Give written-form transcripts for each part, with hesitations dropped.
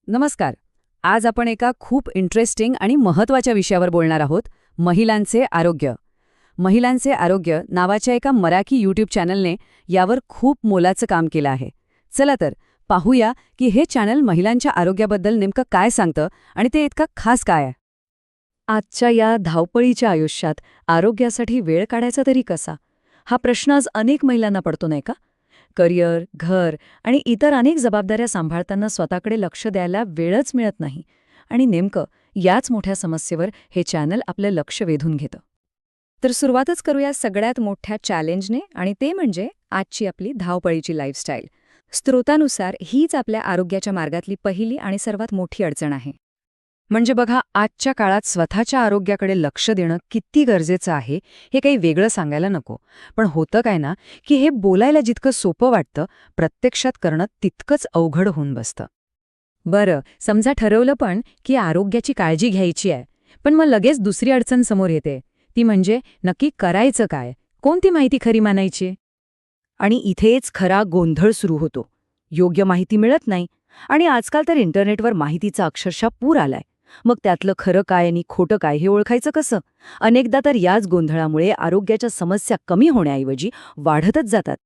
नमस्कार. आज आपण एका खूप इंटरेस्टिंग आणि महत्त्वाच्या विषयावर बोलणार आहोत, महिलांचे आरोग्य. महिलांचे आरोग्य नावाच्या एका मराठी यूट्यूब चॅनलने यावर खूप मोलाचं काम केलं आहे. चला तर पाहूया की हे चॅनल महिलांच्या आरोग्याबद्दल नेमकं काय सांगतं आणि ते इतकं खास काय आहे. आजच्या या धावपळीच्या आयुष्यात आरोग्यासाठी वेळ काढायचा तरी कसा, हा प्रश्न आज अनेक महिलांना पडतो नाही का? करिअर, घर आणि इतर अनेक जबाबदाऱ्या सांभाळताना स्वतःकडे लक्ष द्यायला वेळच मिळत नाही. आणि नेमकं याच मोठ्या समस्येवर हे चॅनल आपलं लक्ष वेधून घेतं. तर सुरुवातच करूया सगळ्यात मोठ्या चॅलेंजने, आणि ते म्हणजे आजची आपली धावपळीची लाईफस्टाईल. स्रोतानुसार हीच आपल्या आरोग्याच्या मार्गातली पहिली आणि सर्वात मोठी अडचण आहे. म्हणजे बघा, आजच्या काळात स्वतःच्या आरोग्याकडे लक्ष देणं किती गरजेचं आहे हे काही वेगळं सांगायला नको. पण होतं काय ना, की हे बोलायला जितकं सोपं वाटतं, प्रत्यक्षात करणं तितकंच अवघड होऊन बसतं. बरं, समजा ठरवलं पण की आरोग्याची काळजी घ्यायची आहे, पण मग लगेच दुसरी अडचण समोर येते. ती म्हणजे नक्की करायचं काय, कोणती माहिती खरी मानायची. आणि इथेच खरा गोंधळ सुरू होतो. योग्य माहिती मिळत नाही, आणि आजकाल तर इंटरनेटवर माहितीचा अक्षरशः पूर आलाय. मग त्यातलं खरं काय आणि खोटं काय हे ओळखायचं कसं? अनेकदा तर याच गोंधळामुळे आरोग्याच्या समस्या कमी होण्याऐवजी वाढतच जातात.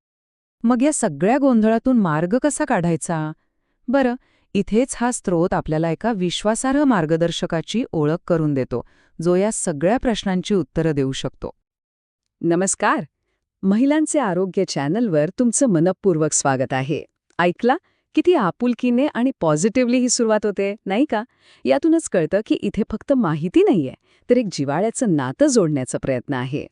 मग या सगळ्या गोंधळातून मार्ग कसा काढायचा? बरं, इथेच हा स्रोत आपल्याला एका विश्वासार्ह मार्गदर्शकाची ओळख करून देतो, जो या सगळ्या प्रश्नांची उत्तरं देऊ शकतो. नमस्कार. महिलांचे आरोग्य चॅनलवर तुमचं मनःपूर्वक स्वागत आहे. ऐकला, किती आपुलकीने आणि पॉझिटिव्हली ही सुरुवात होते, नाही का? यातूनच कळतं की इथे फक्त माहिती नाहीये, तर एक जिव्हाळ्याचं नातं जोडण्याचा प्रयत्न आहे.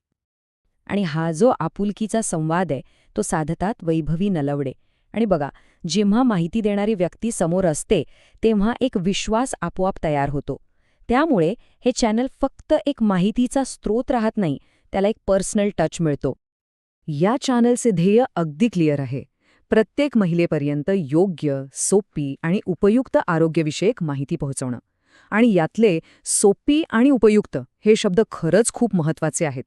आणि हा जो आपुलकीचा संवाद आहे, तो साधतात वैभवी नलवडे. आणि बघा, जेव्हा माहिती देणारी व्यक्ती समोर असते, तेव्हा एक विश्वास आपोआप तयार होतो. त्यामुळे हे चॅनल फक्त एक माहितीचा स्रोत राहत नाही, त्याला एक पर्सनल टच मिळतो. या चॅनलचे ध्येय अगदी क्लिअर आहे: प्रत्येक महिलेपर्यंत योग्य, सोपी आणि उपयुक्त आरोग्यविषयक माहिती पोहोचवणं. आणि यातले सोपी आणि उपयुक्त हे शब्द खरंच खूप महत्त्वाचे आहेत,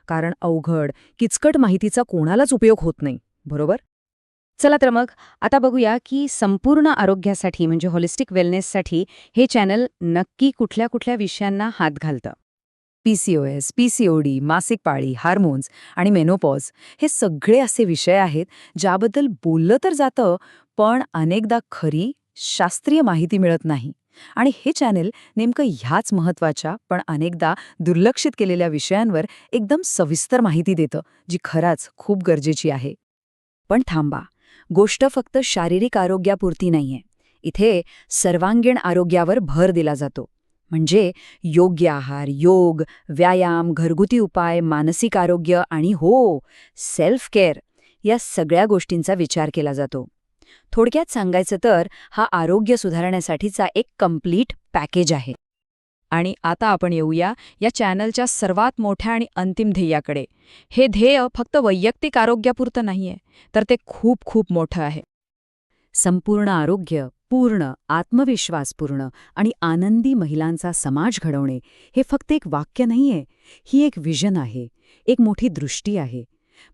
कारण अवघड, किचकट माहितीचा कोणालाच उपयोग होत नाही, बरोबर? चला तर मग आता बघूया की संपूर्ण आरोग्यासाठी, म्हणजे होलिस्टिक वेलनेससाठी हे चॅनल नक्की कुठल्या कुठल्या विषयांना हात घालतं. PCOS, PCOD, मासिक पाळी, हार्मोन्स आणि मेनोपॉज हे सगळे असे विषय आहेत ज्याबद्दल बोललं तर जातं, पण अनेकदा खरी शास्त्रीय माहिती मिळत नाही. आणि हे चॅनल नेमकं ह्याच महत्त्वाच्या पण अनेकदा दुर्लक्षित केलेल्या विषयांवर एकदम सविस्तर माहिती देतं, जी खराच खूप गरजेची आहे. पण थांबा, गोष्ट फक्त शारीरिक आरोग्यापुरती नाहीये. इथे सर्वांगीण आरोग्यावर भर दिला जातो. म्हणजे योग्य आहार, योग, व्यायाम, घरगुती उपाय, मानसिक आरोग्य आणि हो, सेल्फ केअर, या सगळ्या गोष्टींचा विचार केला जातो. थोडक्यात सांगायचं तर हा आरोग्य सुधारण्यासाठीचा एक कंप्लीट पॅकेज आहे. आणि आता आपण येऊया या चॅनलच्या सर्वात मोठ्या आणि अंतिम ध्येयाकडे. हे ध्येय फक्त वैयक्तिक आरोग्यापुरतं नाहीये, तर ते खूप खूप मोठं आहे. संपूर्ण आरोग्य, पूर्ण, आत्मविश्वासपूर्ण आणि आनंदी महिलांचा समाज घडवणे हे फक्त एक वाक्य नाहीये, ही एक विजन आहे, एक मोठी दृष्टी आहे.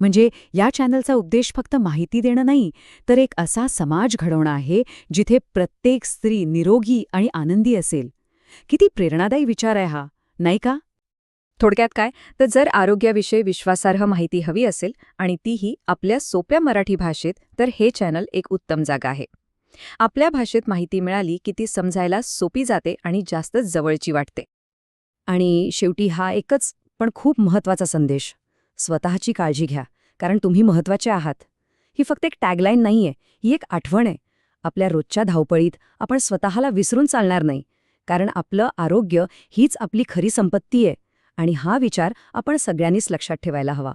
म्हणजे या चॅनलचा उद्देश फक्त माहिती देणं नाही, तर एक असा समाज घडवणं आहे जिथे प्रत्येक स्त्री निरोगी आणि आनंदी असेल. किती प्रेरणादायी विचार आहे हा, नाही का? थोडक्यात काय, तर जर आरोग्याविषयी विश्वासार्ह माहिती हवी असेल आणि तीही आपल्या सोप्या मराठी भाषेत, तर हे चॅनल एक उत्तम जागा आहे. आपल्या भाषेत माहिती मिळाली की ती समजायला सोपी जाते आणि जास्त जवळची वाटते. आणि शेवटी हा एकच पण खूप महत्त्वाचा संदेश: स्वतःची काळजी घ्या, कारण तुम्ही महत्त्वाचे आहात. ही फक्त एक टॅगलाईन नाहीये, ही एक आठवण आहे. आपल्या रोजच्या धावपळीत आपण स्वतःला विसरून चालणार नाही, कारण आपलं आरोग्य हीच आपली खरी संपत्ती आहे. आणि हा विचार आपण सगळ्यांनीच लक्षात ठेवायला हवा.